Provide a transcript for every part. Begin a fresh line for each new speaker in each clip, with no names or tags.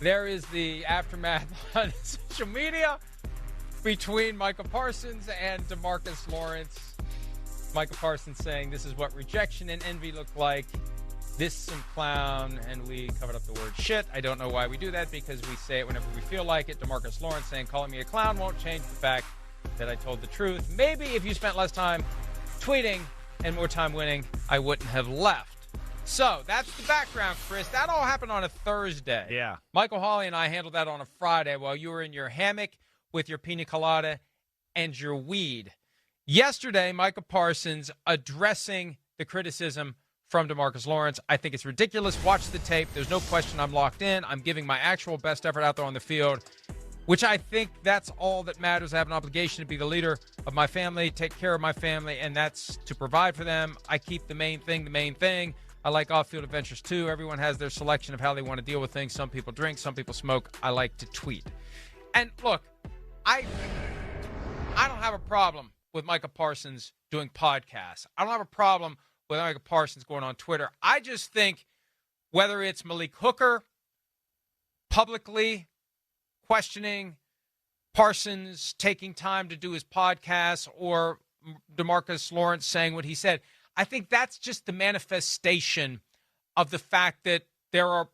there is the aftermath on social media between Micah Parsons and DeMarcus Lawrence. Micah Parsons saying this is what rejection and envy look like. This some clown, and we covered up the word shit. I don't know why we do that, because we say it whenever we feel like it. DeMarcus Lawrence saying calling me a clown won't change the fact that I told the truth. Maybe if you spent less time tweeting and more time winning, I wouldn't have left. So that's the background, Chris. That all happened on a Thursday.
Yeah.
Michael Hawley and I handled that on a Friday while you were in your hammock with your pina colada and your weed. Yesterday, Micah Parsons addressing the criticism from DeMarcus Lawrence. I think it's ridiculous. Watch the tape. There's no question I'm locked in. I'm giving my actual best effort out there on the field, which I think that's all that matters. I have an obligation to be the leader of my family, take care of my family, and that's to provide for them. I keep the main thing the main thing. I like off-field adventures too. Everyone has their selection of how they want to deal with things. Some people drink, some people smoke. I like to tweet. And look, I don't have a problem with Micah Parsons doing podcasts. I don't have a problem with Micah Parsons going on Twitter. I just think whether it's Malik Hooker publicly questioning Parsons taking time to do his podcast, or DeMarcus Lawrence saying what he said, I think that's just the manifestation of the fact that there are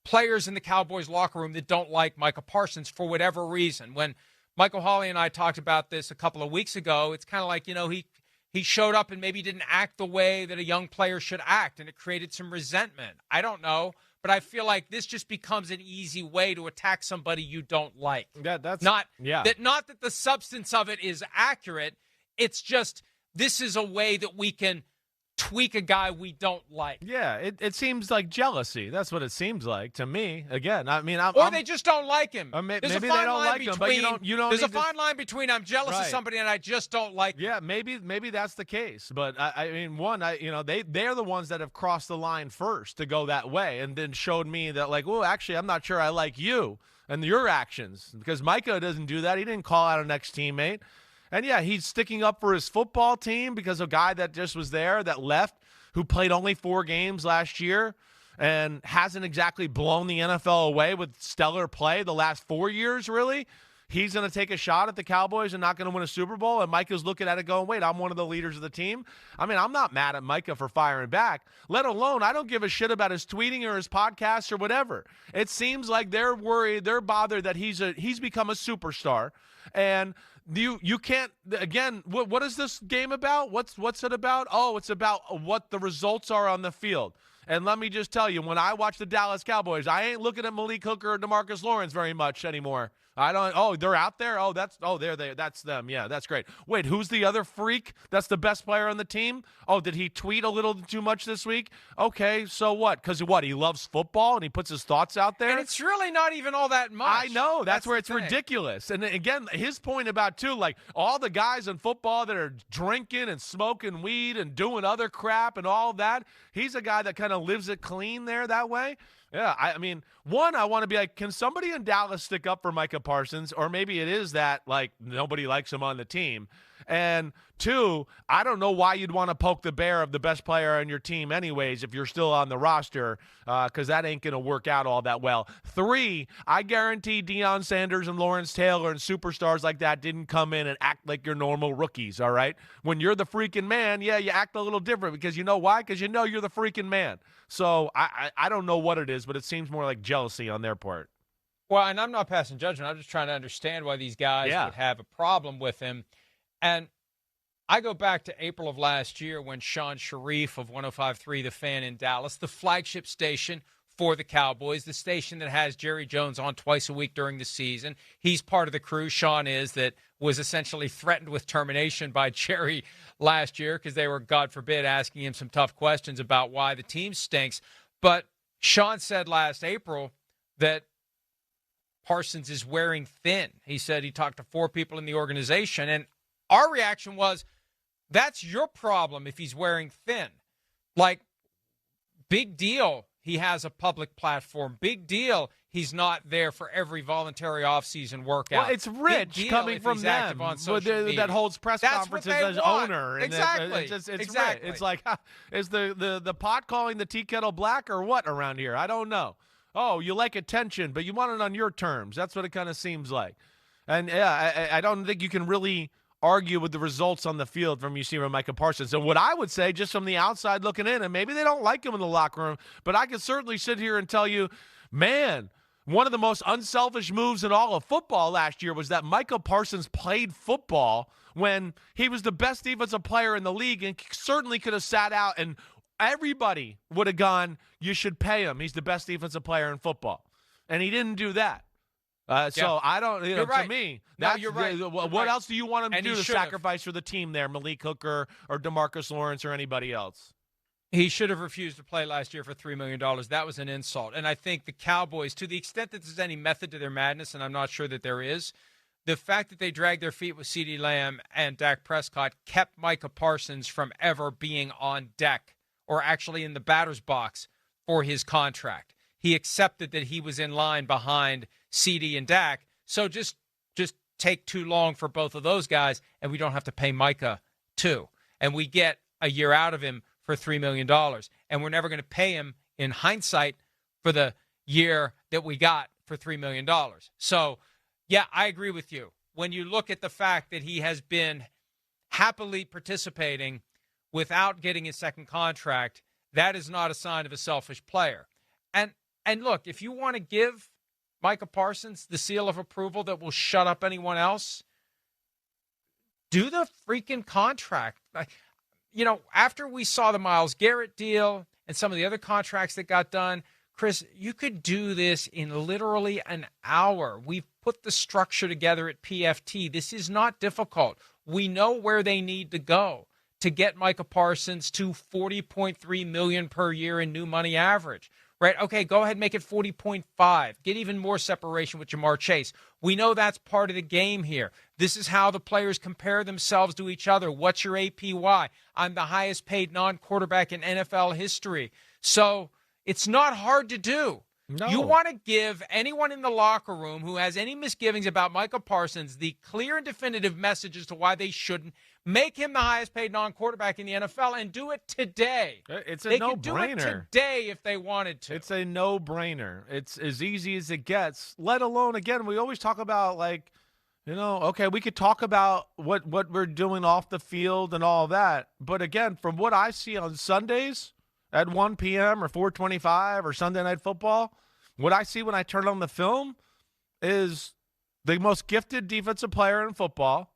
players in the Cowboys locker room that don't like Micah Parsons for whatever reason. When Michael Hawley and I talked about this a couple of weeks ago, it's kind of like, he showed up and maybe didn't act the way that a young player should act, and it created some resentment. I don't know, but I feel like this just becomes an easy way to attack somebody you don't like.
Yeah, that's
not that the substance of it is accurate. It's just this is a way that we can tweak a guy we don't like.
Yeah, it seems like jealousy. That's what it seems like to me. Again, I mean,
they just don't like him.
Maybe they don't like him, but you don't.
There's a fine line between I'm jealous of somebody and I just don't like them.
Yeah, maybe that's the case. But I mean, they're the ones that have crossed the line first to go that way, and then showed me that, like, well, actually, I'm not sure I like you and your actions, because Micah doesn't do that. He didn't call out an ex-teammate. And, yeah, he's sticking up for his football team because a guy that just was there that left, who played only 4 games last year and hasn't exactly blown the NFL away with stellar play the last 4 years, really. He's going to take a shot at the Cowboys and not going to win a Super Bowl, and Micah's looking at it going, wait, I'm one of the leaders of the team. I mean, I'm not mad at Micah for firing back, let alone I don't give a shit about his tweeting or his podcasts or whatever. It seems like they're worried, they're bothered that he's become a superstar, and you can't, again, what is this game about? What's it about? Oh, it's about what the results are on the field. And let me just tell you, when I watch the Dallas Cowboys, I ain't looking at Malik Hooker or DeMarcus Lawrence very much anymore. I don't. Oh, they're out there. That's them. Yeah, that's great. Wait, who's the other freak? That's the best player on the team. Oh, did he tweet a little too much this week? Okay, so what? Because what? He loves football and he puts his thoughts out there.
And it's really not even all that much.
I know. That's where it's ridiculous. And again, his point about too, like all the guys in football that are drinking and smoking weed and doing other crap and all that. He's a guy that kind of lives it clean there that way. Yeah, I mean, one, I want to be like, can somebody in Dallas stick up for Micah Parsons? Or maybe it is that, like, nobody likes him on the team. And two, I don't know why you'd want to poke the bear of the best player on your team anyways if you're still on the roster, because that ain't going to work out all that well. Three, I guarantee Deion Sanders and Lawrence Taylor and superstars like that didn't come in and act like your normal rookies, all right? When you're the freaking man, yeah, you act a little different because you know why? Because you know you're the freaking man. So I don't know what it is, but it seems more like jealousy on their part.
Well, and I'm not passing judgment. I'm just trying to understand why these guys would have a problem with him. And I go back to April of last year when Sean Sharif of 105.3 The Fan in Dallas, the flagship station for the Cowboys, the station that has Jerry Jones on twice a week during the season. He's part of the crew, Sean is, that was essentially threatened with termination by Jerry last year because they were, God forbid, asking him some tough questions about why the team stinks. But Sean said last April that Parsons is wearing thin. He said he talked to 4 people in the organization, and our reaction was, that's your problem if he's wearing thin. Like, big deal he has a public platform. Big deal he's not there for every voluntary offseason workout.
Well, it's rich coming from them that holds press conferences as owner.
Exactly.
It's
exactly.
Rich. It's like, is the pot calling the tea kettle black or what around here? I don't know. Oh, you like attention, but you want it on your terms. That's what it kind of seems like. And, yeah, I don't think you can really argue with the results on the field from you see from Micah Parsons. And what I would say, just from the outside looking in, and maybe they don't like him in the locker room, but I can certainly sit here and tell you, man, one of the most unselfish moves in all of football last year was that Micah Parsons played football when he was the best defensive player in the league and certainly could have sat out and everybody would have gone, you should pay him. He's the best defensive player in football. And he didn't do that. So I don't,
you're right.
To me,
no, you're right.
What else do you want him to do to
should've.
sacrifice for the team there, Malik Hooker or DeMarcus Lawrence or anybody else?
He should have refused to play last year for $3 million. That was an insult. And I think the Cowboys, to the extent that there's any method to their madness, and I'm not sure that there is, the fact that they dragged their feet with CeeDee Lamb and Dak Prescott kept Micah Parsons from ever being on deck or actually in the batter's box for his contract. He accepted that he was in line behind CeeDee and Dak. So just take too long for both of those guys, and we don't have to pay Micah too. And we get a year out of him for $3 million. And we're never going to pay him, in hindsight, for the year that we got for $3 million. So, yeah, I agree with you. When you look at the fact that he has been happily participating without getting his second contract, that is not a sign of a selfish player. And look, if you want to give Micah Parsons the seal of approval that will shut up anyone else, do the freaking contract. After we saw the Myles Garrett deal and some of the other contracts that got done, Chris, you could do this in literally an hour. We've put the structure together at PFT. This is not difficult. We know where they need to go to get Micah Parsons to $40.3 million per year in new money average. Right? Okay, go ahead and make it 40.5. Get even more separation with Jamar Chase. We know that's part of the game here. This is how the players compare themselves to each other. What's your APY? I'm the highest paid non-quarterback in NFL history. So it's not hard to do.
No.
You want to give anyone in the locker room who has any misgivings about Micah Parsons the clear and definitive message as to why they shouldn't make him the highest paid non-quarterback in the NFL and do it today.
It's a
they
no-brainer.
could do it today if they wanted to.
It's a no-brainer. It's as easy as it gets, let alone, again, we always talk about, okay, we could talk about what we're doing off the field and all that. But, again, from what I see on Sundays at 1 p.m. or 4:25 or Sunday Night Football, what I see when I turn on the film is the most gifted defensive player in football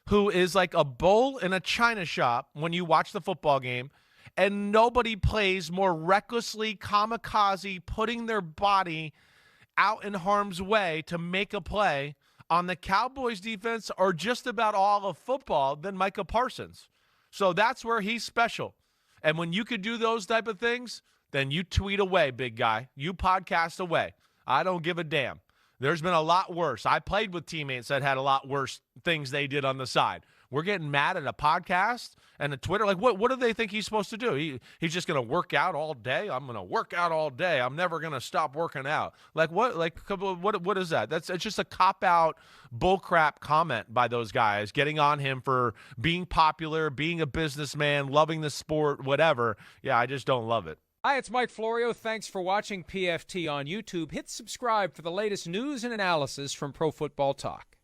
who is like a bull in a china shop when you watch the football game, and nobody plays more recklessly kamikaze, putting their body out in harm's way to make a play on the Cowboys defense or just about all of football than Micah Parsons. So that's where he's special. And when you could do those type of things, then you tweet away, big guy. You podcast away. I don't give a damn. There's been a lot worse. I played with teammates that had a lot worse things they did on the side. We're getting mad at a podcast and a Twitter. Like, what do they think he's supposed to do? He's just going to work out all day? I'm going to work out all day. I'm never going to stop working out. Like, what? Like, what is that? It's just a cop-out, bullcrap comment by those guys, getting on him for being popular, being a businessman, loving the sport, whatever. Yeah, I just don't love it.
Hi, it's Mike Florio. Thanks for watching PFT on YouTube. Hit subscribe for the latest news and analysis from Pro Football Talk.